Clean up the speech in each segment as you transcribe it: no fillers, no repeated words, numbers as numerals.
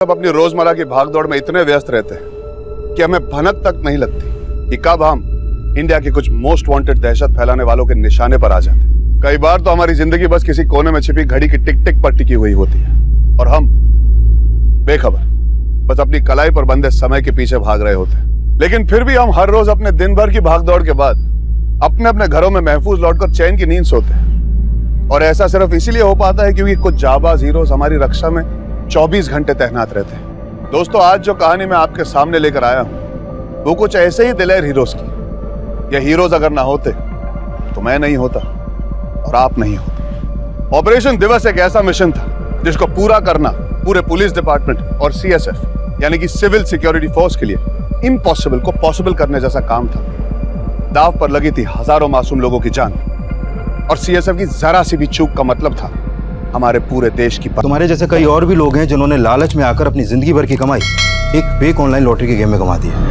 अब अपनी रोजमर्रा की भागदौड़ में इतने व्यस्त रहते हैं कि हमें भनक तक नहीं लगती कि कब हम इंडिया के कुछ मोस्ट वांटेड दहशत फैलाने वालों के निशाने पर आ जाते हैं। कई बार तो हमारी जिंदगी बस किसी कोने में छिपी घड़ी की टिक टिक पर टिकी हुई होती है और हम बेखबर बस अपनी कलाई पर बंधे समय के पीछे भाग रहे होते हैं। लेकिन फिर भी हम हर रोज अपने दिन भर की भागदौड़ के बाद अपने अपने घरों में महफूज लौटकर चैन की नींद सोते हैं। और ऐसा सिर्फ इसीलिए हो पाता है क्योंकि कुछ जाबाज हीरोज हमारी रक्षा में 24 घंटे तैनात रहते हैं। दोस्तों, आज जो कहानी मैं आपके सामने लेकर आया हूं वो कुछ ऐसे ही दिलेर हीरोज की। ये हीरोज अगर ना होते तो मैं नहीं होता और आप नहीं होते। ऑपरेशन दिवस एक ऐसा मिशन था जिसको पूरा करना पूरे पुलिस डिपार्टमेंट और CSF यानी कि सिविल सिक्योरिटी फोर्स के लिए इम्पॉसिबल को पॉसिबल करने जैसा काम था। दाव पर लगी थी हजारों मासूम लोगों की जान और CSF की जरा सी भी चूक का मतलब था हमारे पूरे देश की। तुम्हारे जैसे कई और भी लोग हैं जिन्होंने लालच में आकर अपनी जिंदगी भर की कमाई एक फेक ऑनलाइन लॉटरी के गेम में गंवा दी है।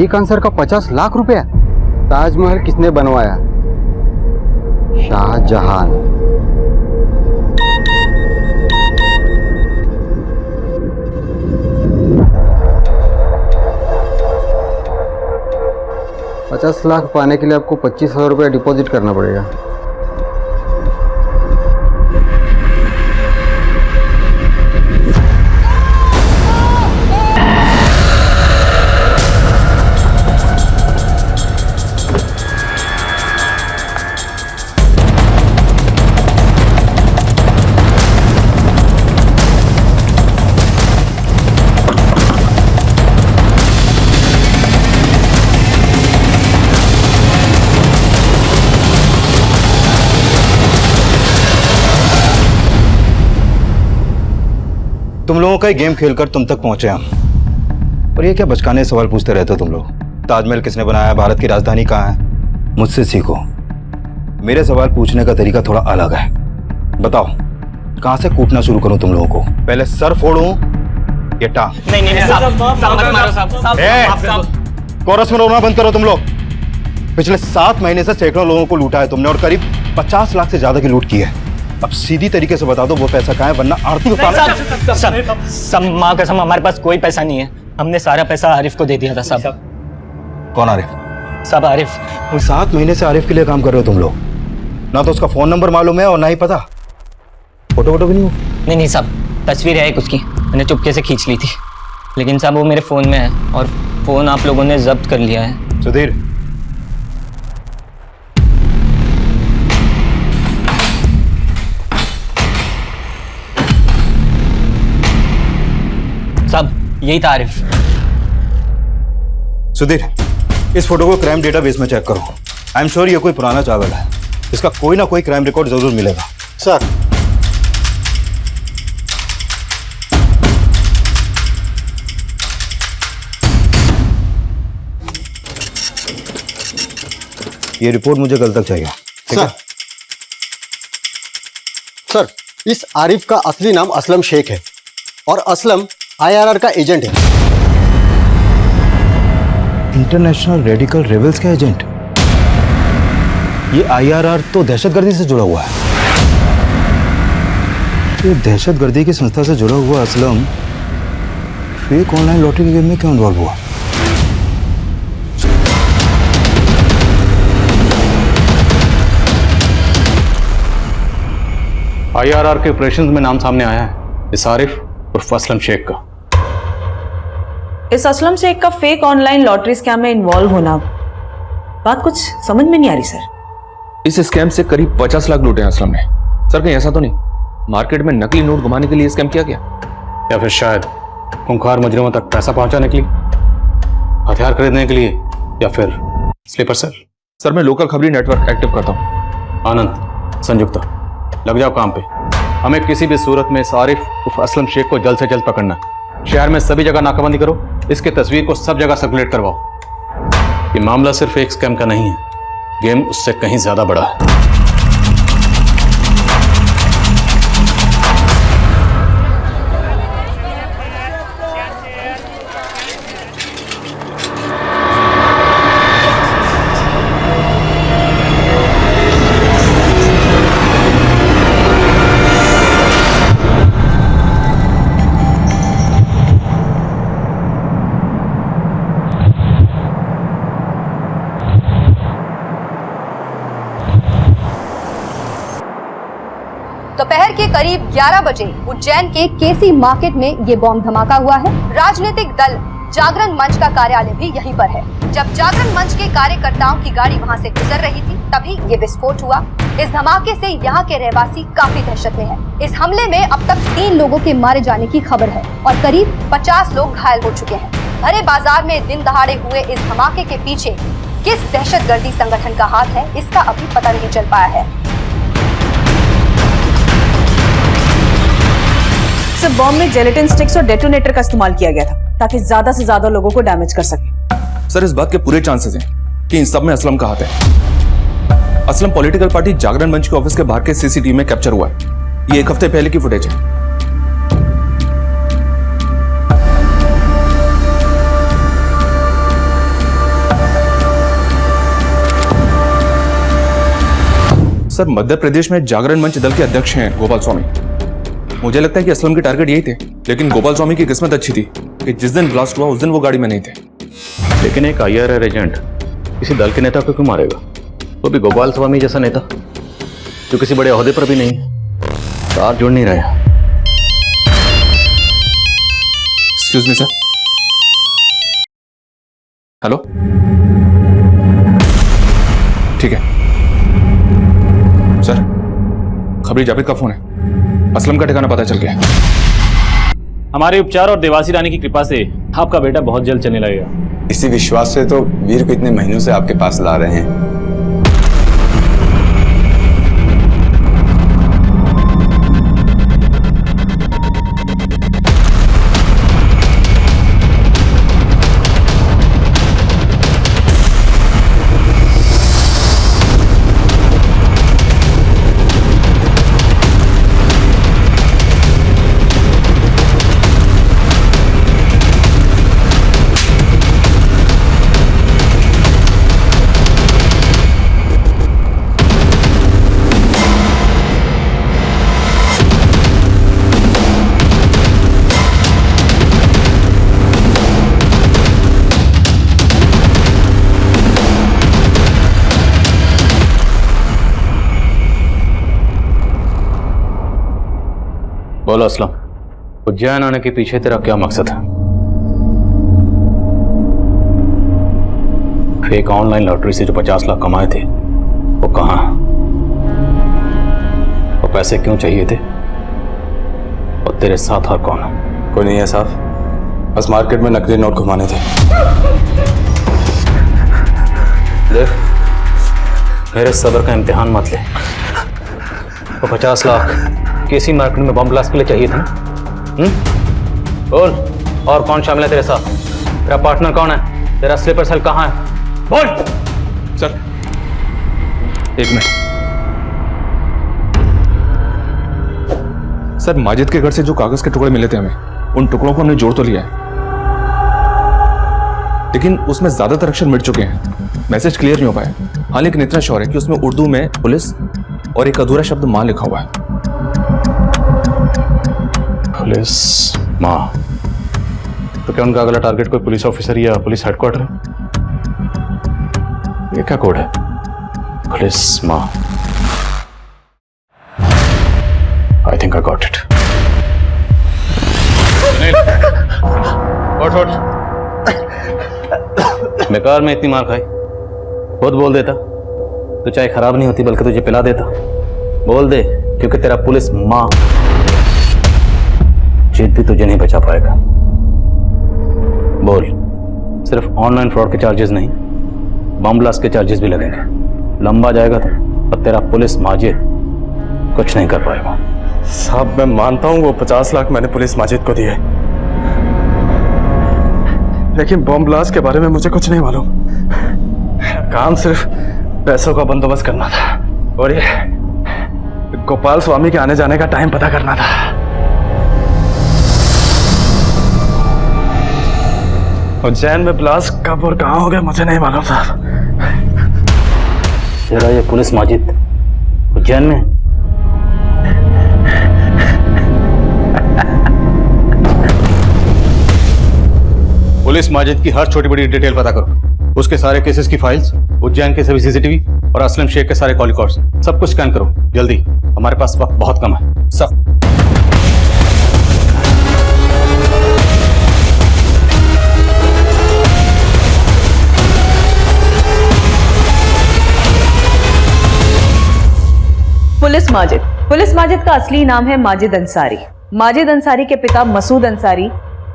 एक आंसर का 50 लाख रुपया। ताजमहल किसने बनवाया? शाहजहां। $50 लाख पाने के लिए आपको 25,000 रुपया डिपॉजिट करना पड़ेगा। तुम लोगों का ही गेम खेलकर तुम तक पहुंचे हम। और ये क्या बचकाने सवाल पूछते रहते हो तुम लोग? ताजमहल किसने बनाया, भारत की राजधानी कहाँ है? मुझसे सीखो। मेरे सवाल पूछने का तरीका थोड़ा अलग है। बताओ, कहाँ से कूटना शुरू करूं तुम लोगों को? पहले सर फोड़ूं या टांग? नहीं साहब मत मारो साहब। कोरस में रोना बंद करो तुम लोग। पिछले 7 महीने से सैकड़ों लोगों को लूटा है तुमने और करीब 50 लाख से ज्यादा की लूट की है। अब सीधी तरीके से बता दो वो पैसा कहाँ है, वरना आरती उतार। सब माँ कसम हमारे पास कोई पैसा नहीं है। हमने सारा पैसा आरिफ को दे दिया था साहब। कौन आरिफ? सब आरिफ। 7 महीने से आरिफ के लिए काम कर रहे हो तुम लोग। ना तो उसका फोन नंबर मालूम है और ना ही पता। फोटो भी नहीं? नहीं साहब, तस्वीर है एक उसकी, मैंने चुपके से खींच ली थी। लेकिन साहब वो मेरे फोन में है और फोन आप लोगों ने जब्त कर लिया है। सुधीर, साहब यही था आरिफ। सुधीर, इस फोटो को क्राइम डेटाबेस में चेक करो। आई एम श्योर ये कोई पुराना चावल है। इसका कोई ना कोई क्राइम रिकॉर्ड जरूर मिलेगा। सर, ये रिपोर्ट मुझे कल तक चाहिए। ठीक है? सर, इस आरिफ का असली नाम असलम शेख है और असलम IRR का एजेंट है। इंटरनेशनल रेडिकल रेबल्स का एजेंट? ये IRR तो दहशतगर्दी से जुड़ा हुआ है। ये दहशतगर्दी की संस्था से जुड़ा हुआ असलम फेक ऑनलाइन लॉटरी के गेम में क्यों इन्वॉल्व हुआ? IRR के ऑपरेशंस में नाम सामने आया है इस आरिफ उर्फ असलम शेख का। इस असलम शेख का फेक ऑनलाइन लॉटरी स्कैम में इन्वॉल्व होना, बात कुछ समझ में नहीं आ रही सर। इस स्कैम से करीब 50 लाख लूटे हैं असलम ने। सर कहीं ऐसा तो नहीं मार्केट में नकली नोट घुमाने के लिए स्कैम किया गया? या फिर शायद खूंखार मुजरिमों तक पैसा पहुंचाने के लिए, हथियार खरीदने के लिए, या फिर स्लीपर सेल? सर मैं लोकल खबरी नेटवर्क एक्टिव करता हूँ। आनंद, संयुक्ता, लग जाओ काम पे। हमें किसी भी सूरत में आरिफ उर्फ असलम शेख को जल्द से जल्द पकड़ना है। शहर में सभी जगह नाकाबंदी करो। इसकी तस्वीर को सब जगह सर्कुलेट करवाओ। ये मामला सिर्फ एक स्कैम का नहीं है, गेम उससे कहीं ज्यादा बड़ा है। करीब 11 बजे उज्जैन के केसी मार्केट में ये बॉम्ब धमाका हुआ है। राजनीतिक दल जागरण मंच का कार्यालय भी यहीं पर है। जब जागरण मंच के कार्यकर्ताओं की गाड़ी वहां से गुजर रही थी तभी ये विस्फोट हुआ। इस धमाके से यहाँ के रहवासी काफी दहशत में हैं। इस हमले में अब तक 3 लोगों के मारे जाने की खबर है और करीब 50 लोग घायल हो चुके हैं। भरे बाजार में दिन दहाड़े हुए इस धमाके के पीछे किस दहशतगर्दी संगठन का हाथ है, इसका अभी पता नहीं चल पाया है। सर, बॉम्ब में जेलेटिन स्टिक्स और डेटोनेटर का इस्तेमाल किया गया था ताकि ज्यादा से ज्यादा लोगों को डैमेज कर सके। सर, इस बात के पूरे चांसेस हैं कि इन सब में असलम का हाथ है। असलम पॉलिटिकल पार्टी जागरण मंच के ऑफिस के बाहर के सीसीटीवी में कैप्चर हुआ है। ये 1 हफ्ते पहले की फुटेज है। सर, मध्य प्रदेश में जागरण मंच दल के अध्यक्ष हैं गोपाल स्वामी। मुझे लगता है कि असलम के टारगेट यही थे, लेकिन गोपाल स्वामी की किस्मत अच्छी थी कि जिस दिन ब्लास्ट हुआ उस दिन वो गाड़ी में नहीं थे। लेकिन एक IRR एजेंट किसी दल के नेता को क्यों मारेगा? वो भी गोपाल स्वामी जैसा नेता जो किसी बड़े ओहदे पर भी नहीं है। तार जुड़ नहीं रहे। Excuse me sir. हेलो, ठीक है सर। खबरी जावेद का फोन है। असलम का ठिकाना पता चल गया। हमारे उपचार और देवासी रानी की कृपा से आपका बेटा बहुत जल्द चलने लगेगा। इसी विश्वास से तो वीर को इतने महीनों से आपके पास ला रहे हैं। बोलो असलम, उज्जैन आने के पीछे तेरा क्या मकसद है? फेक ऑनलाइन लॉटरी से जो 50 लाख कमाए थे वो कहाँ? वो पैसे क्यों चाहिए थे? और तेरे साथ और कौन है? कोई नहीं है साहब, बस मार्केट में नकली नोट घुमाने थे। देख, मेरे सब्र का इम्तिहान मत ले। वो 50 लाख केसी मार्केट में बम ब्लास्ट के लिए चाहिए था ना? बोल, और कौन शामिल है तेरे साथ? तेरा पार्टनर कौन है? तेरा स्लीपर सेल कहाँ है? बोल। Sir, 1 minute. सर, माजिद के घर से जो कागज के टुकड़े मिले थे हमें, उन टुकड़ों को हमने जोड़ तो लिया है, लेकिन उसमें ज्यादातर अक्षर मिट चुके हैं। मैसेज क्लियर नहीं हो पाया। हाँ, लेकिन इतना श्योर है कि उसमें उर्दू में पुलिस और एक अधूरा शब्द मां लिखा हुआ है। पुलिस मां? तो क्या उनका अगला टारगेट कोई पुलिस ऑफिसर या पुलिस हेडक्वार्टर है? ये क्या कोड है? पुलिस मां। I think I got it. उठ। बेकार में इतनी मार खाई। खुद बोल देता तो चाय खराब नहीं होती बल्कि तुझे पिला देता। बोल दे, क्योंकि तेरा पुलिस मां जीत भी तुझे नहीं बचा पाएगा। बोल, सिर्फ ऑनलाइन फ्रॉड के चार्जेस नहीं, बम ब्लास्ट के चार्जेस भी लगेंगे। लंबा जाएगा तो और तेरा पुलिस माजिद कुछ नहीं कर पाएगा। साहब, मैं मानता हूँ वो 50 लाख मैंने पुलिस माजिद को दिए, लेकिन बम ब्लास्ट के बारे में मुझे कुछ नहीं मालूम। काम सिर्फ पैसों का बंदोबस्त करना था और ये गोपाल स्वामी के आने जाने का टाइम पता करना था। उज्जैन में ब्लास्ट कब और कहाँ हो गया मुझे नहीं मालूम साहब। तेरा ये पुलिस माजिद उज्जैन में? पुलिस माजिद की हर छोटी बड़ी डिटेल पता करो। उसके सारे केसेस की फाइल्स, उज्जैन के सभी सीसीटीवी और असलम शेख के सारे कॉल रिकॉर्ड्स सब कुछ स्कैन करो जल्दी। हमारे पास वक्त बहुत कम है। सब पुलिस माजिद का असली नाम है माजिद अंसारी। माजिद अंसारी के पिता मसूद अंसारी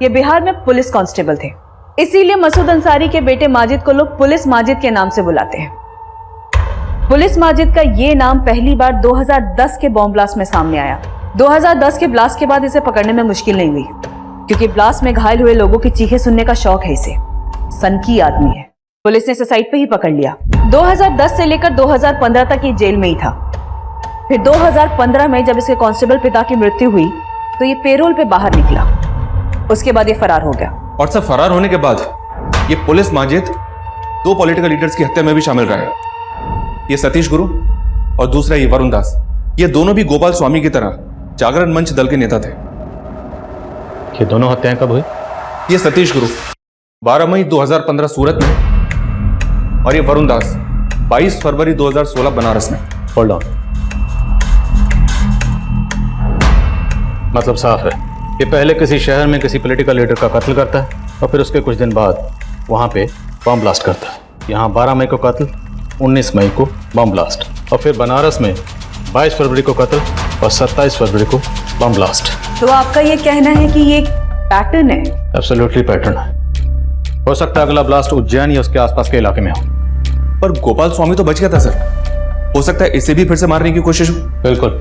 ये बिहार में पुलिस कांस्टेबल थे, इसीलिए मसूद अंसारी के बेटे माजिद को लोग पुलिस माजिद के नाम से बुलाते हैं। पुलिस माजिद का ये नाम पहली बार 2010 के बॉम्ब ब्लास्ट में सामने आया। 2010 के ब्लास्ट के बाद इसे पकड़ने में मुश्किल नहीं हुई, क्योंकि ब्लास्ट में घायल हुए लोगों की चीखें सुनने का शौक है इसे। सनकी आदमी है। पुलिस ने इसे साइट पे ही पकड़ लिया। 2010 से लेकर 2015 तक ये जेल में ही था। फिर 2015 में जब इसके कांस्टेबल पिता की मृत्यु हुई तो ये पेरोल पे बाहर निकला। उसके बाद ये फरार हो गया। और सब फरार होने के बाद ये पुलिस माजिद 2 पॉलिटिकल लीडर्स की हत्या में भी शामिल रहा है। ये सतीश गुरु और दूसरा ये वरुण दास। ये दोनों भी गोपाल स्वामी की तरह जागरण मंच दल के नेता थे। ये दोनों हत्याएं कब हुई? ये सतीश गुरु 12 मई 2015 सूरत में और ये वरुण दास 22 फरवरी 2016 बनारस में। Hold on. मतलब साफ है, ये पहले किसी शहर में किसी पॉलिटिकल लीडर का कत्ल करता है और फिर उसके कुछ दिन बाद वहां पे बम ब्लास्ट करता है। यहाँ 12 मई को कत्ल, 19 मई को बम ब्लास्ट और फिर बनारस में 22 फरवरी को कत्ल और 27 फरवरी को बम ब्लास्ट। तो आपका ये कहना है कि ये एक पैटर्न है? एब्सोल्युटली पैटर्न है। हो सकता है अगला ब्लास्ट उज्जैन या उसके आसपास के इलाके में हो। पर गोपाल स्वामी तो बच गया था सर, हो सकता है इसे भी फिर से मारने की कोशिश हो। बिल्कुल,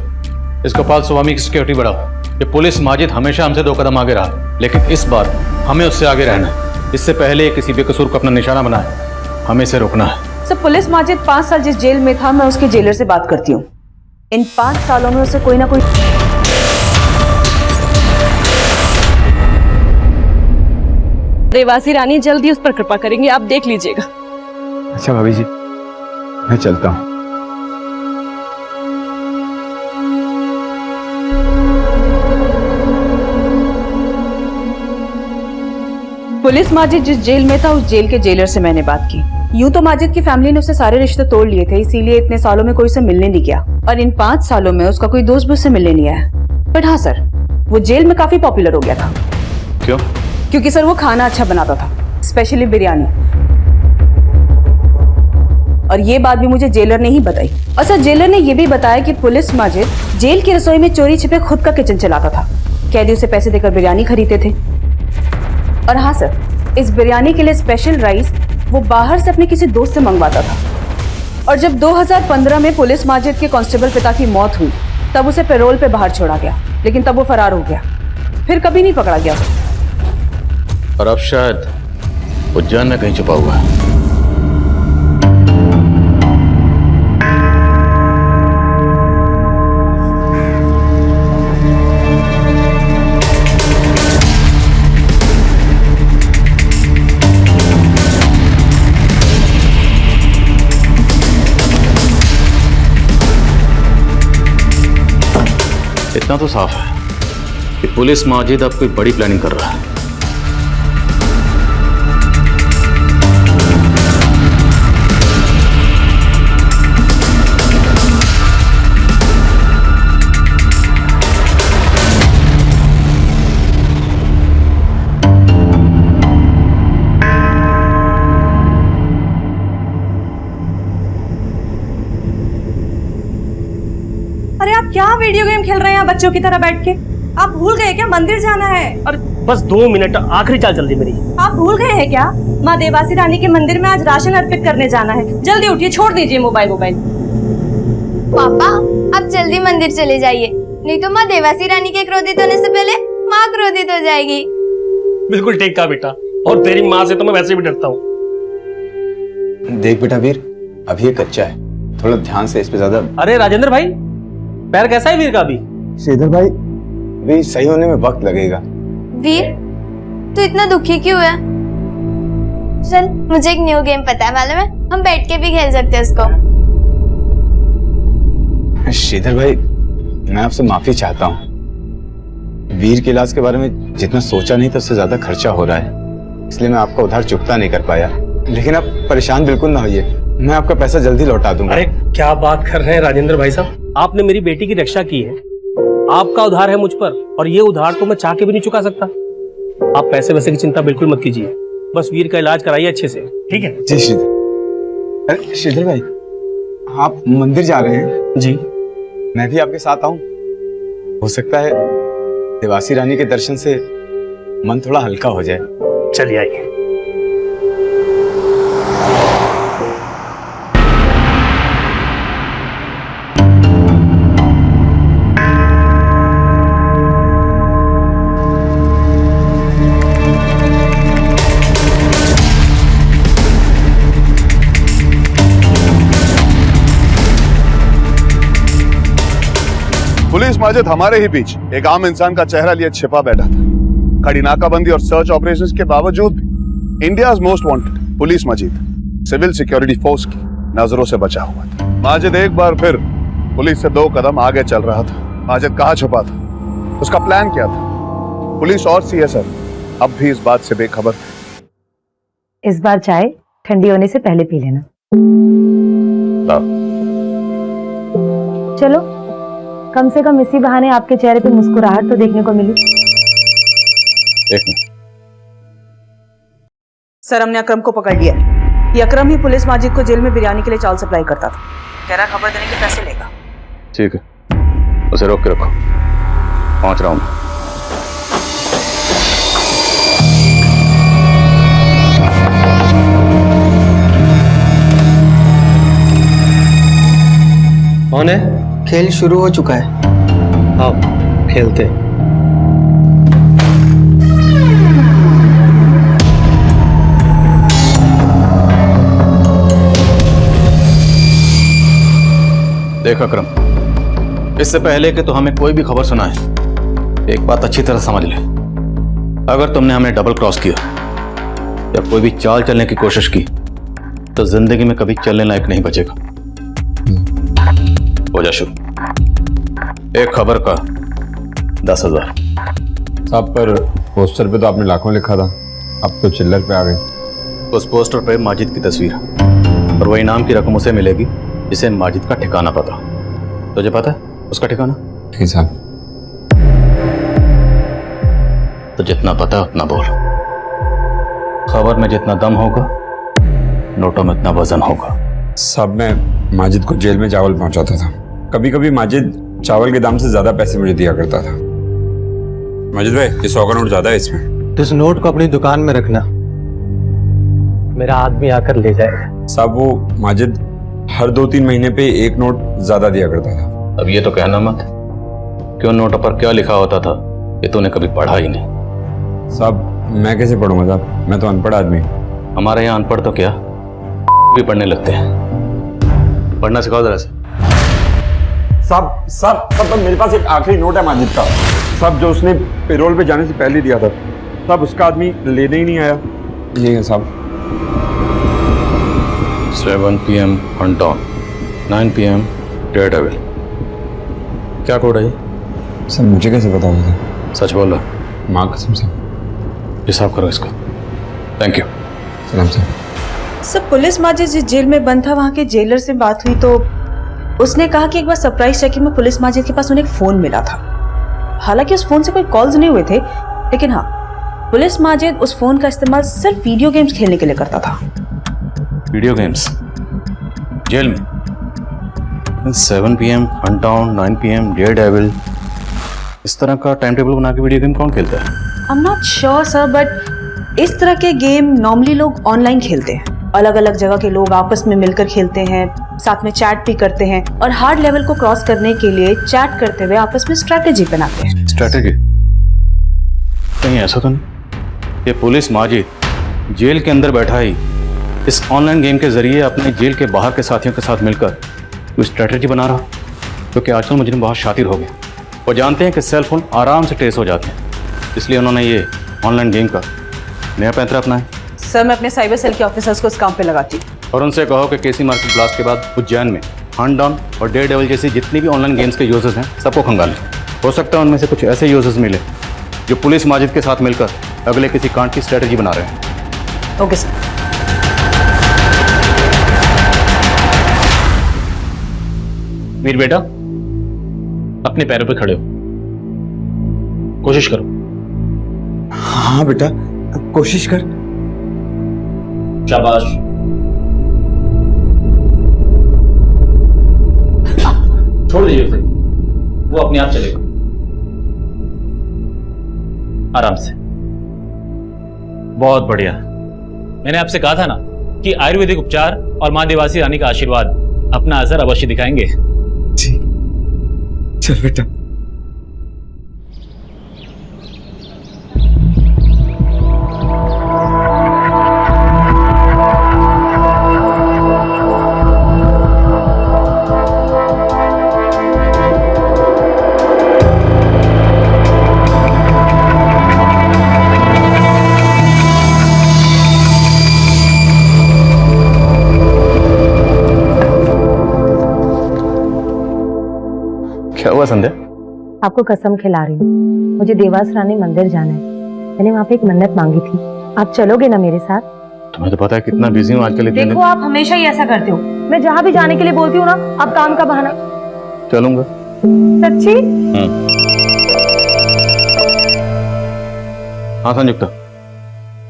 इस गोपाल स्वामी की सिक्योरिटी बढ़ाओ। ये पुलिस माजिद हमेशा हमसे 2 कदम आगे रहा, लेकिन इस बार हमें उससे आगे रहना है। इससे पहले किसी बेकसूर को अपना निशाना बनाए, हमें इसे रोकना है। सर, पुलिस माजिद 5 साल जिस जेल में था, मैं उसके जेलर से बात करती हूँ। इन 5 सालों में उसे कोई ना कोई देवासी रानी जल्दी उस पर कृपा करेंगे, आप देख लीजिएगा। अच्छा भाभी जी, मैं चलता हूँ। पुलिस माजिद जिस जेल में था उस जेल के जेलर से मैंने बात की। यूं तो माजिद की फैमिली ने उससे सारे रिश्ते तोड़ लिए थे, इसीलिए इतने सालों में कोई उसे मिलने नहीं गया और इन 5 सालों में उसका कोई दोस्त भी उससे मिलने नहीं आया। बट हाँ सर, वो जेल में काफी पॉपुलर हो गया था। क्यों? क्योंकि सर वो खाना अच्छा बनाता था, स्पेशली बिरयानी। और ये बात भी मुझे जेलर ने ही बताई। और सर, जेलर ने ये भी बताया कि पुलिस माजिद जेल की रसोई में चोरी छिपे खुद का किचन चलाता था। कैदी उसे पैसे देकर बिरयानी खरीदते थे। और हाँ सर, इस बिरयानी के लिए स्पेशल राइस वो बाहर से अपने किसी दोस्त से मंगवाता था। और जब 2015 में पुलिस माजिद के कांस्टेबल पिता की मौत हुई तब उसे पैरोल पे बाहर छोड़ा गया, लेकिन तब वो फरार हो गया, फिर कभी नहीं पकड़ा गया। और अब शायद उज्जैन में कहीं छुपा हुआ है। इतना तो साफ है कि पुलिस माजिद अब कोई बड़ी प्लानिंग कर रहा है। अरे आप क्या वीडियो गेम खेल रहे हैं बच्चों की तरह बैठ के? आप भूल गए क्या मंदिर जाना है? अरे बस 2 मिनट, आखिरी चाल चल रही मेरी। आप भूल गए हैं क्या? माँ देवासी रानी के मंदिर में आज राशन अर्पित करने जाना है। जल्दी उठिए, छोड़ दीजिए मोबाइल। पापा, आप जल्दी मंदिर चले जाइए, नहीं तो माँ देवासी रानी के क्रोधित होने से पहले माँ क्रोधित हो जाएगी। बिल्कुल ठीक कहा बेटा, और तेरी माँ से तो मैं वैसे भी डरता हूँ। देख बेटा वीर, अभी ये कच्चा है, थोड़ा ध्यान से इस पे ज्यादा। अरे राजेंद्र भाई, पैर कैसा है वीर का अभी? श्रीधर भाई, अभी सही होने में वक्त लगेगा। वीर, तू इतना दुखी क्यों है? चल, मुझे एक न्यू गेम पता है, मालूम है? हम बैठ के भी खेल सकते हैं उसको। श्रीधर भाई, मैं आपसे माफी चाहता हूँ। वीर के इलाज के बारे में जितना सोचा नहीं था उससे ज्यादा खर्चा हो रहा है, इसलिए मैं आपका उधार चुकता नहीं कर पाया। लेकिन आप परेशान बिल्कुल ना होइए, मैं आपका पैसा जल्दी लौटा दूंगा। अरे क्या बात कर रहे हैं राजेंद्र भाई साहब, आपने मेरी बेटी की रक्षा की है, आपका उधार है मुझ पर, और ये उधार तो मैं चाह के भी नहीं चुका सकता। आप पैसे वैसे की चिंता बिल्कुल मत कीजिए, बस वीर का इलाज कराइए अच्छे से, ठीक है? जी श्रीधर। अरे श्रीधर भाई, आप मंदिर जा रहे हैं? जी। मैं भी आपके साथ आऊं? हो सकता है देवासी रानी के दर्शन से मन थोड़ा हल्का हो जाए। चलिए आइए। पुलिस माजिद हमारे ही बीच एक आम इंसान का चेहरा लिए छिपा बैठा था। कड़ी नाकाबंदी और सर्च ऑपरेशंस के बावजूद भी India's most wanted police Majid civil security force की नजरों से बचा हुआ था। माजिद एक बार फिर पुलिस से 2 कदम आगे चल रहा था। माजिद कहाँ छुपा था, उसका प्लान क्या था? पुलिस और सीएसएफ अब भी इस बात से बेखबर थे। इस बार चाय ठंडी होने से पहले पी लेना। चलो, कम से कम इसी बहाने आपके चेहरे पे मुस्कुराहट तो देखने को मिली। एक मिनट। सर, हमने अकरम को पकड़ लिया। ये अकरम ही पुलिस माजिद को जेल में बिरयानी के लिए चावल सप्लाई करता था। कह रहा खबर देने के पैसे लेगा। ठीक है, उसे रोक के रखो, पहुंच रहा हूं मैं। कौन है? खेल शुरू हो चुका है। आओ खेलते। देख अकरम, इससे पहले कि तो हमें कोई भी खबर सुनाए, एक बात अच्छी तरह समझ ले। अगर तुमने हमें डबल क्रॉस किया या कोई भी चाल चलने की कोशिश की तो जिंदगी में कभी चलने लायक नहीं बचेगा। हो जा शुरू। एक खबर का 10,000। साहब, पर पोस्टर पे तो आपने लाखों लिखा था, अब तो चिल्लर पे आ गए। उस पोस्टर पे माजिद की तस्वीर है और वही नाम की रकम उसे मिलेगी जिसे माजिद का ठिकाना पता। तुझे पता है उसका ठिकाना? ठीक साहब। तो जितना पता है उतना बोल। खबर में जितना दम होगा, नोटों में इतना वजन होगा। साहब, मैं माजिद को जेल में चावल पहुंचाता था। कभी कभी माजिद चावल के दाम से ज्यादा पैसे मुझे दिया करता था। माजिद भाई, ये 100 का नोट ज्यादा है इसमें। तो इस नोट को अपनी दुकान में रखना, मेरा आदमी आकर ले जाएगा। साहब, वो माजिद हर 2-3 महीने पे एक नोट ज्यादा दिया करता था। अब ये तो कहना मत कि उन नोटों पर क्या लिखा होता था ये तूने कभी पढ़ा ही नहीं। साहब, मैं कैसे पढ़ूंगा साहब, मैं तो अनपढ़ आदमी हूँ। हमारे यहाँ अनपढ़ तो क्या भी पढ़ने लगते हैं। पढ़ना सिखाओ जरा से। साहब, मेरे पास एक आखिरी नोट है माजिद का, साहब, जो उसने पेरोल पे जाने से पहले दिया था। साहब, उसका आदमी लेने ही नहीं आया। ये है साहब। 7 PM Huntdown, 9 PM Daredevil। क्या कोड है ये? सर, मुझे कैसे पता होगा? सच बोल रहा? माँ कसम साहब। हिसाब करो इसका। Thank you. सलाम सर। सब पुलिस माजिद जिस जेल में बंद था वहाँ के जेलर से बात हुई तो उसने कहा कि एक बार सरप्राइज चेकिंग में पुलिस माजिद के पास उन्हें एक फोन मिला था। हालांकि उस फोन से कोई कॉल्स नहीं हुए थे, लेकिन हाँ, पुलिस माजिद उस फोन का इस्तेमाल सिर्फ वीडियो गेम्स खेलने के लिए करता था। वीडियो गेम्स जेल में? 7 PM Huntdown, 9 PM Daredevil, इस तरह का टाइम टेबल बना के वीडियो गेम कौन खेलता है? I am not sure sir, but इस तरह के गेम नॉर्मली लोग ऑनलाइन खेलते हैं। अलग अलग जगह के लोग आपस में मिलकर खेलते हैं, साथ में चैट भी करते हैं और हार्ड लेवल को क्रॉस करने के लिए चैट करते हुए आपस में स्ट्रैटेजी बनाते हैं। स्ट्रैटेजी? कहीं ऐसा तो नहीं ये पुलिस माजिद जेल के अंदर बैठा ही इस ऑनलाइन गेम के जरिए अपने जेल के बाहर के साथियों के साथ मिलकर कोई स्ट्रैटेजी बना रहा? क्योंकि आजकल मुझे बहुत शातिर हो गए। वो जानते हैं कि सेल फोन आराम से ट्रेस हो जाते हैं, इसलिए उन्होंने ये ऑनलाइन गेम का नया पैंतरा अपनाया। सर, मैं अपने साइबर सेल के ऑफिसर्स को इस काम पे लगाती हूँ। और उनसे कहो कि केसी मार्केट ब्लास्ट के बाद उज्जैन में हंटडाउन और डेयरडेविल जैसी जितनी भी ऑनलाइन गेम्स के यूजर्स हैं सबको खंगालें। हो सकता है उनमें से कुछ ऐसे यूजर्स मिले जो पुलिस माजिद के साथ मिलकर अगले किसी कांड की स्ट्रैटेजी बना रहे हैं। Okay sir. मीर बेटा, अपने पैरों पे खड़े हो, कोशिश करो। हाँ बेटा, कोशिश कर। शाबाश। छोड़ दीजिए उसे। वो अपने आप चलेगा, आराम से। बहुत बढ़िया। मैंने आपसे कहा था ना कि आयुर्वेदिक उपचार और माँ देवासी रानी का आशीर्वाद अपना असर अवश्य दिखाएंगे। जी चल बेटा। क्या हुआ संध्या? आपको कसम खिला रही हूँ, मुझे देवास रानी मंदिर जाना है। मैंने वहाँ पे एक मन्नत मांगी थी। आप चलोगे ना मेरे साथ? तुम्हें तो पता है कितना बिजी हूँ आजकल। इतने देखो, आप हमेशा ही ऐसा करते हो। मैं जहाँ भी जाने के लिए बोलती हूँ ना, आप काम का बहाना। चलूंगा। सच्ची? हाँ संयुक्ता,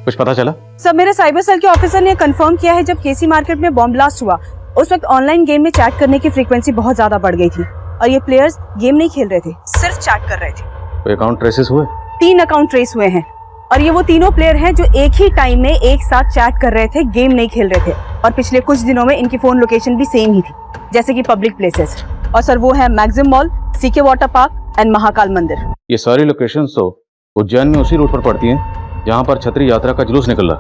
कुछ पता चला? सब मेरे साइबर सेल के ऑफिसर ने कंफर्म किया है, जब केसी मार्केट में बॉम्ब ब्लास्ट हुआ उस वक्त ऑनलाइन गेम में चैट करने की फ्रीक्वेंसी बहुत ज्यादा बढ़ गई थी और ये प्लेयर्स गेम नहीं खेल रहे थे, सिर्फ चैट कर रहे थे। कोई अकाउंट ट्रेसेस हुए? 3 अकाउंट ट्रेस हुए हैं और ये वो तीनों प्लेयर हैं जो एक ही टाइम में एक साथ चैट कर रहे थे, गेम नहीं खेल रहे थे। और पिछले कुछ दिनों में इनकी फोन लोकेशन भी सेम ही थी, जैसे कि पब्लिक प्लेसेस। और सर वो है Maxim mall, CK water park and Mahakal मंदिर। ये सारी लोकेशन तो उज्जैन में उसी रूट पर पड़ती हैं जहाँ पर छतरी यात्रा का जुलूस निकल रहा।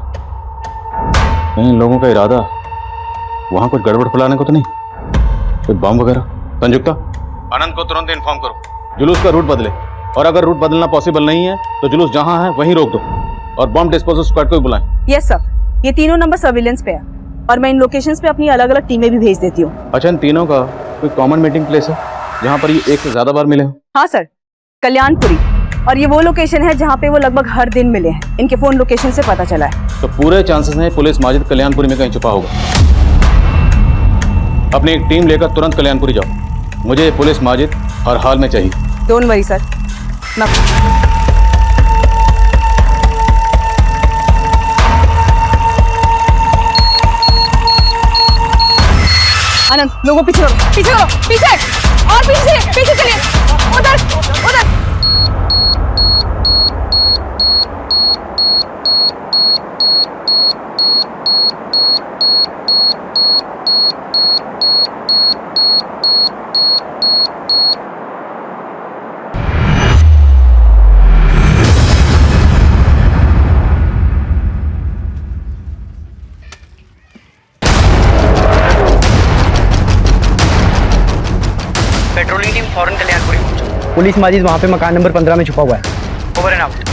इन लोगों का इरादा वहाँ कुछ गड़बड़ फैलाने को तो नहीं? कोई बम वगैरह? संयुक्ता, आनंद को तुरंत इन्फॉर्म करो, जुलूस का रूट बदले, और अगर रूट बदलना पॉसिबल नहीं है तो जुलूस जहां है वहीं रोक दो और बम डिस्पोजल स्क्वाड को भी बुलाएं। यस सर, ये तीनों नंबर सर्विलेंस पे है और मैं इन लोकेशंस पे अपनी अलग अलग टीमें भी भेज देती हूँ। अच्छा, इन तीनों का कोई कॉमन मीटिंग प्लेस है जहाँ पर ये एक से ज्यादा बार मिले हो? हाँ सर, कल्याणपुरी। और ये वो लोकेशन है जहाँ पे वो लगभग हर दिन मिले हैं, इनके फोन लोकेशन से पता चला है। तो पूरे चांसेस हैं पुलिस माजिद कल्याणपुरी में कहीं छुपा होगा। अपनी एक टीम लेकर तुरंत कल्याणपुरी जाओ, मुझे पुलिस माजिद हर हाल में चाहिए। Don't worry sir. आनंद, लोगों पीछे करो, पीछे करो, पीछे और पीछे, पीछे चलिए, उधर उधर। पेट्रोलिंग टीम फौरन कल्याणपुरी पहुंचो। पुलिस माजिद वहाँ पे मकान नंबर 15 में छुपा हुआ है। Over and out.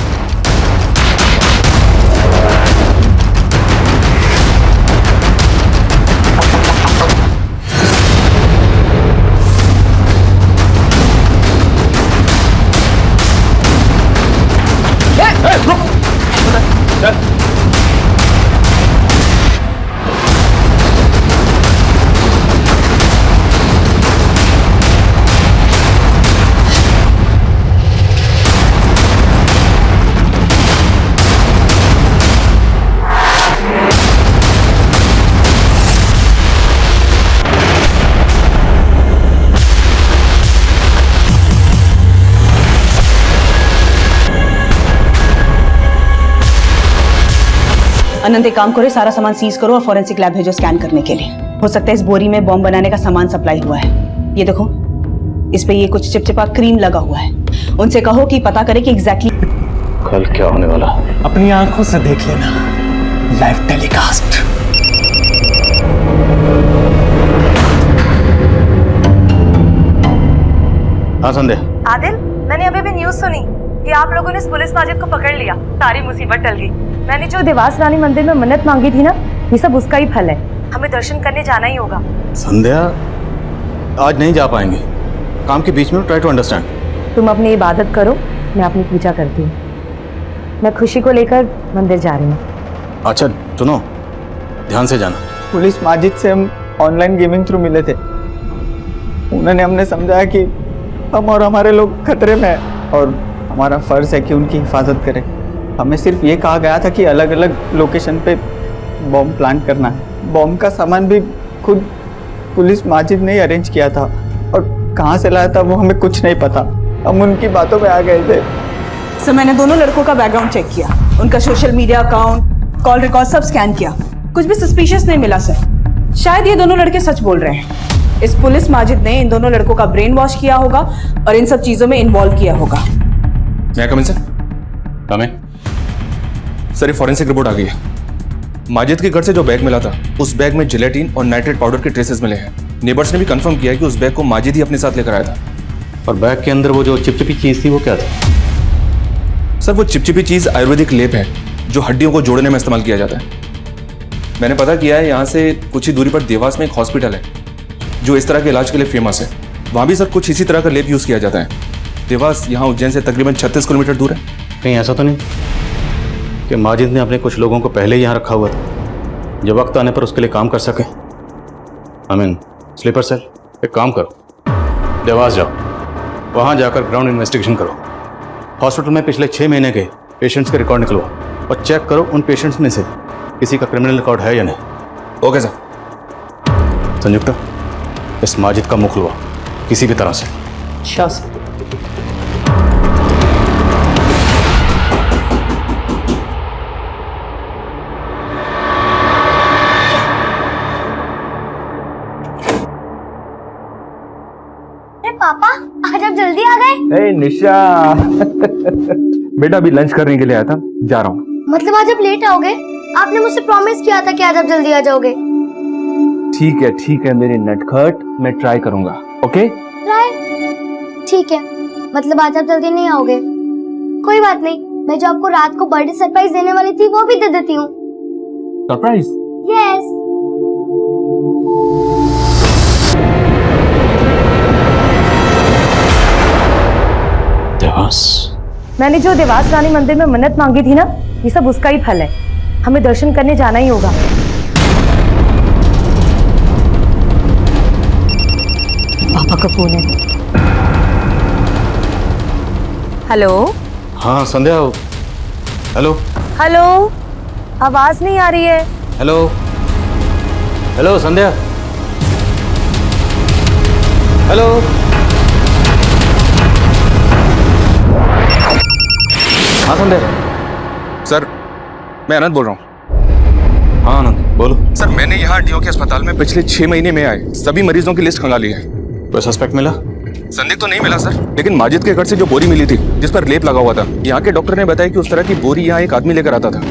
अनंत, एक काम करो, सारा सामान सीज करो और फॉरेंसिक लैब भेजो स्कैन करने के लिए। हो सकता है इस बोरी में बॉम्ब बनाने का सामान सप्लाई हुआ है। ये देखो, इस पे ये कुछ चिपचिपा क्रीम लगा हुआ है। उनसे कहो कि पता करे कि एग्जैक्टली कल क्या होने वाला। अपनी आंखों से देख लेना, लाइव टेलीकास्ट। हाँ संध्या। आदिल, मैंने अभी भी न्यूज सुनी कि आप लोगों ने इस पुलिस माजिद को पकड़ लिया। सारी मुसीबत टल गई। मैंने जो देवास रानी मंदिर में मन्नत मांगी थी ना, ये सब उसका ही फल है। हमें दर्शन करने जाना ही होगा। संध्या, आज नहीं जा पाएंगे, काम के बीच में। Try to understand. तुम अपनी इबादत करो, मैं अपनी पूजा करती हूँ। मैं खुशी को लेकर मंदिर जा रही हूँ। अच्छा सुनो, ध्यान से जाना। पुलिस माजिद से हम ऑनलाइन गेमिंग थ्रू मिले थे। उन्होंने हमने समझाया कि हम और हमारे लोग खतरे में हैं और हमारा फर्ज है कि उनकी हिफाजत करें। हमें सिर्फ ये कहा गया था कि अलग अलग लोकेशन पे बॉम्ब प्लांट करना है। बॉम्ब का सामान भी खुद पुलिस माजिद ने ही अरेंज किया था और कहाँ से लाया था वो हमें कुछ नहीं पता, हम उनकी बातों में आ गए थे। सर मैंने दोनों लड़कों का बैकग्राउंड चेक किया, उनका social media account, call record सब स्कैन किया, कुछ भी सस्पिशियस नहीं मिला सर। शायद ये दोनों लड़के सच बोल रहे हैं। इस पुलिस माजिद ने इन दोनों लड़कों का ब्रेन वॉश किया होगा और इन सब चीजों में इन्वॉल्व किया होगा। मैं कम इन सर? सर ये फॉरेंसिक रिपोर्ट आ गई है। माजिद के घर से जो बैग मिला था उस बैग में जिलेटिन और नाइट्रेट पाउडर के ट्रेसेस मिले हैं। नेबर्स ने भी कंफर्म किया है कि उस बैग को माजिद ही अपने साथ लेकर आया था। और बैग के अंदर वो जो चिपचिपी चीज थी वो क्या था? सर वो चिपचिपी चीज आयुर्वेदिक लेप है जो हड्डियों को जोड़ने में इस्तेमाल किया जाता है। मैंने पता किया है, यहाँ से कुछ ही दूरी पर देवास में एक हॉस्पिटल है जो इस तरह के इलाज के लिए फेमस है। वहाँ भी सर कुछ इसी तरह का लेप यूज़ किया जाता है। देवास यहाँ उज्जैन से तकरीबन 36 किलोमीटर दूर है। कहीं ऐसा तो नहीं कि माजिद ने अपने कुछ लोगों को पहले ही यहाँ रखा हुआ था, जब वक्त आने पर उसके लिए काम कर सके? स्लीपर सेल, एक काम करो, देवास जाओ, वहाँ जाकर ग्राउंड इन्वेस्टिगेशन करो। हॉस्पिटल में पिछले 6 महीने के पेशेंट्स के रिकॉर्ड निकलवाओ और चेक करो उन पेशेंट्स में से किसी का क्रिमिनल रिकॉर्ड है या नहीं। Okay sir. संयुक्ता, इस माजिद का मुख खुलवाओ किसी भी तरह से। अच्छा सर। पापा आज आप जल्दी आ गए। ए निशा बेटा अभी लंच करने के लिए आया था, जा रहा हूँ। मतलब आज आप लेट आओगे? आपने मुझसे प्रॉमिस किया था कि आज आप जल्दी आ जाओगे। ठीक है मेरी नटखट, मैं ट्राई करूंगा। Okay try? ठीक है, मतलब आज आप जल्दी नहीं आओगे। कोई बात नहीं, मैं जो आपको रात को बर्थडे सरप्राइज देने वाली थी वो भी दे देती हूँ। सरप्राइज? यस। देवास, मैंने जो देवास रानी मंदिर में मन्नत मांगी थी ना, ये सब उसका ही फल है। हमें दर्शन करने जाना ही होगा। पापा का फोन है। हेलो। हाँ संध्या। हेलो हेलो, आवाज नहीं आ रही है। हेलो हेलो संध्या। हेलो हाँ संध्या। सर मैं आनंद बोल रहा हूँ। हाँ आनंद बोलो। सर मैंने यहाँ डीओ के अस्पताल में पिछले 6 महीने में आए सभी मरीजों की लिस्ट खंगाली है। कोई सस्पेक्ट मिला? संदिग्ध तो नहीं मिला सर, लेकिन माजिद के घर से जो बोरी मिली थी जिस पर लेप लगा हुआ था, यहाँ के डॉक्टर ने बताया कि उस तरह की बोरी यहाँ एक आदमी लेकर आता था।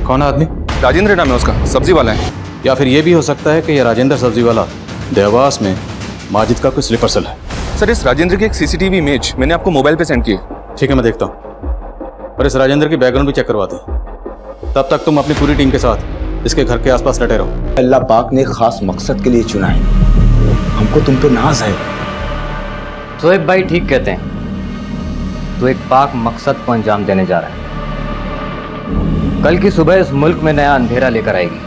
कौन आदमी? राजेंद्र नाम है उसका, सब्जी वाला है। या फिर ये भी हो सकता है कि ये राजेंद्र सब्जी वाला देवास में माजिद का कोई स्लीपर सेल है। सर इस राजेंद्र की एक सीसीटीवी इमेज मैंने आपको मोबाइल पे सेंड की है। ठीक है मैं देखता हूँ, और इस राजेंद्र की बैकग्राउंड भी चेक करवाते हैं। तब तक तुम अपनी पूरी टीम के साथ इसके घर के आसपास डटे रहो। अल्लाह पाक ने खास मकसद के लिए चुना है, हमको तुम पे नाज है। शोएब भाई ठीक कहते हैं, तो एक पाक मकसद को अंजाम देने जा रहा है। कल की सुबह इस मुल्क में नया अंधेरा लेकर आएगी।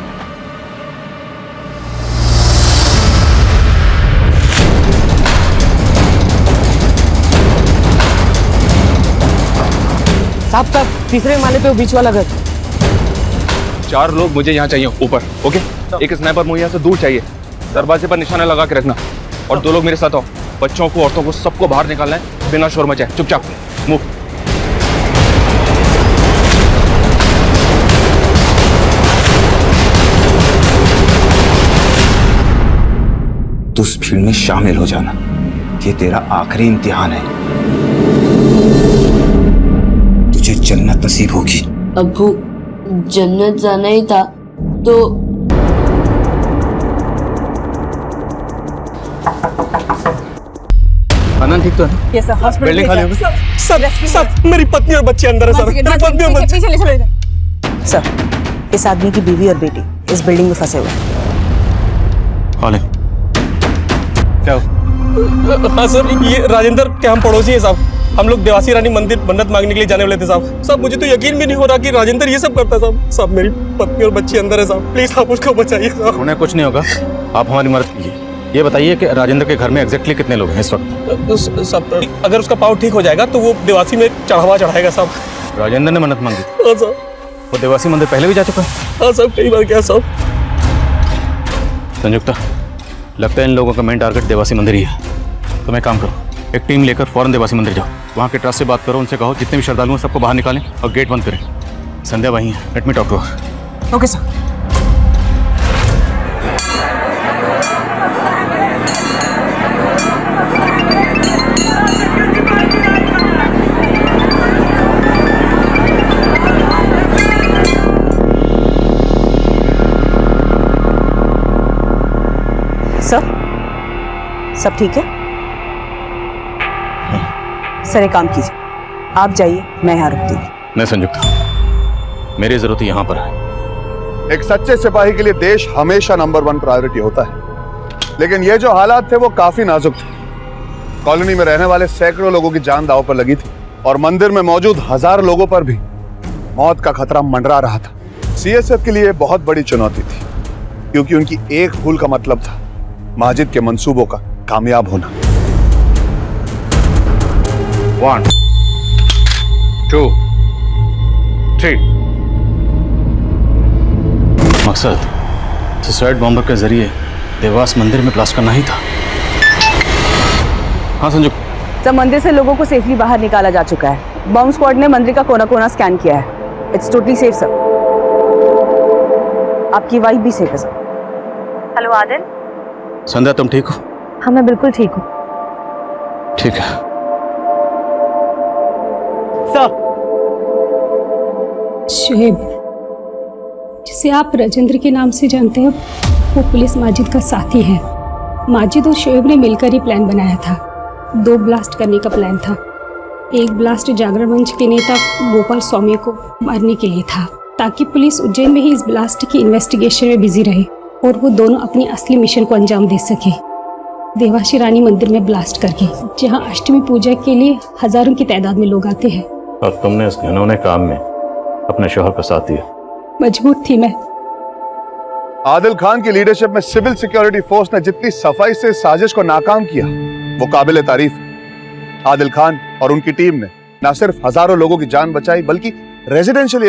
साहब तीसरे माले पे वो बीच वाला घर। 4 लोग मुझे यहाँ चाहिए ऊपर। ओके, एक स्नाइपर मुझे यहाँ से दूर चाहिए। दरवाजे पर निशाना लगा के रखना, और 2 लोग मेरे साथ आओ। बच्चों को, औरतों को, सबको बाहर निकालना है बिना शोर मचाए। चुपचाप मूव। तू उस भीड़ में शामिल हो जाना, ये तेरा आखिरी इम्तिहान है। तुझे जन्नत नसीब होगी। अब्बू जन्नत जाना ही था तो आनंद ठीक तो है? यस सर, हॉस्पिटल बिल्डिंग खाली होगी? सब मेरी पत्नी और बच्चे अंदर है सर। मेरी पत्नी और बच्चे। चले चलो इधर। सर इस आदमी की बीवी और बेटी इस बिल्डिंग में फंसे हुए हैं। हाले क्या हो? हाँ सर, ये राजेंद्र के हम पड़ोसी हैं साहब। हम लोग देवासी रानी मंदिर मन्नत मांगने के लिए जाने वाले थे साहब। साहब मुझे तो यकीन भी नहीं हो रहा कि राजेंद्र ये सब करता है साहब। साहब मेरी पत्नी और बच्ची अंदर है साहब, प्लीज आप उसको बचाइए साहब। उन्हें कुछ नहीं होगा, आप हमारी मदद कीजिए। ये बताइए कि राजेंद्र के घर में एग्जैक्टली कितने लोग हैं इस वक्त? साहब अगर उसका पाँव ठीक हो जाएगा तो वो देवासी में चढ़ावा चढ़ाएगा साहब। राजेंद्र ने मन्नत मांगी? हाँ साहब। वो देवासी मंदिर पहले भी जा चुका है? हाँ साहब, कई बार क्या साहब। संयुक्ता, लगता है इन लोगों का मेन टारगेट देवासी मंदिर ही है। तुम एक काम करो, एक टीम लेकर फौरन देवासी मंदिर जाओ। वहाँ के ट्रस्ट से बात करो, उनसे कहो जितने भी श्रद्धालु हैं सबको बाहर निकालें और गेट बंद करें। संध्या वहीं है, let me talk to her. Okay sir. Sir, सब ठीक है? सर एक काम कीजिए, आप जाइए, मैं यहाँ रुकती हूँ। नहीं संयुक्ता, मेरी जरूरत यहाँ पर है। एक सच्चे सिपाही के लिए देश हमेशा नंबर 1 प्रायोरिटी होता है, लेकिन ये जो हालात थे वो काफी नाजुक थे। कॉलोनी में रहने वाले सैकड़ों लोगों की जान दांव पर लगी थी और मंदिर में मौजूद हजारों लोगों पर भी मौत का खतरा मंडरा रहा था। सीएसएफ के लिए बहुत बड़ी चुनौती थी, क्योंकि उनकी एक भूल का मतलब था माजिद के मंसूबों का कामयाब होना। 1 2 3 मकसद सुसाइड बॉम्बर के जरिए देवास मंदिर में ब्लास्ट करना ही था। हाँ संजू। सर मंदिर से लोगों को सेफली बाहर निकाला जा चुका है। बॉम्ब स्क्वाड ने मंदिर का कोना कोना स्कैन किया है। It's totally safe sir. आपकी वाइफ भी सेफ है सर। हेलो आदिल। संध्या तुम ठीक हो? हाँ मैं बिल्कुल ठीक हूँ। ठीक है सर। शोएब, जिसे आप राजेंद्र के नाम से जानते हैं, वो पुलिस माजिद का साथी है। माजिद और शोएब ने मिलकर ही प्लान बनाया था। 2 ब्लास्ट करने का प्लान था। एक ब्लास्ट जागरण मंच के नेता गोपाल स्वामी को मारने के लिए था, ताकि पुलिस उज्जैन में ही इस ब्लास्ट की इन्वेस्टिगेशन में बिजी रहे और वो दोनों अपनी असली मिशन को अंजाम दे सके, देवासी रानी मंदिर में ब्लास्ट करके, जहां अष्टमी पूजा के लिए हजारों की तादाद में लोग आते हैं। और तुमने इस घिनौने काम में अपने शोहर का साथ दिया। मजबूर थी मैं। आदिल खान की लीडरशिप में सिविल सिक्योरिटी फोर्स ने जितनी सफाई से साजिश को नाकाम किया वो काबिल तारीफ है। आदिल खान और उनकी टीम ने न सिर्फ हजारों लोगों की जान बचाई, बल्कि रेजिडेंशियल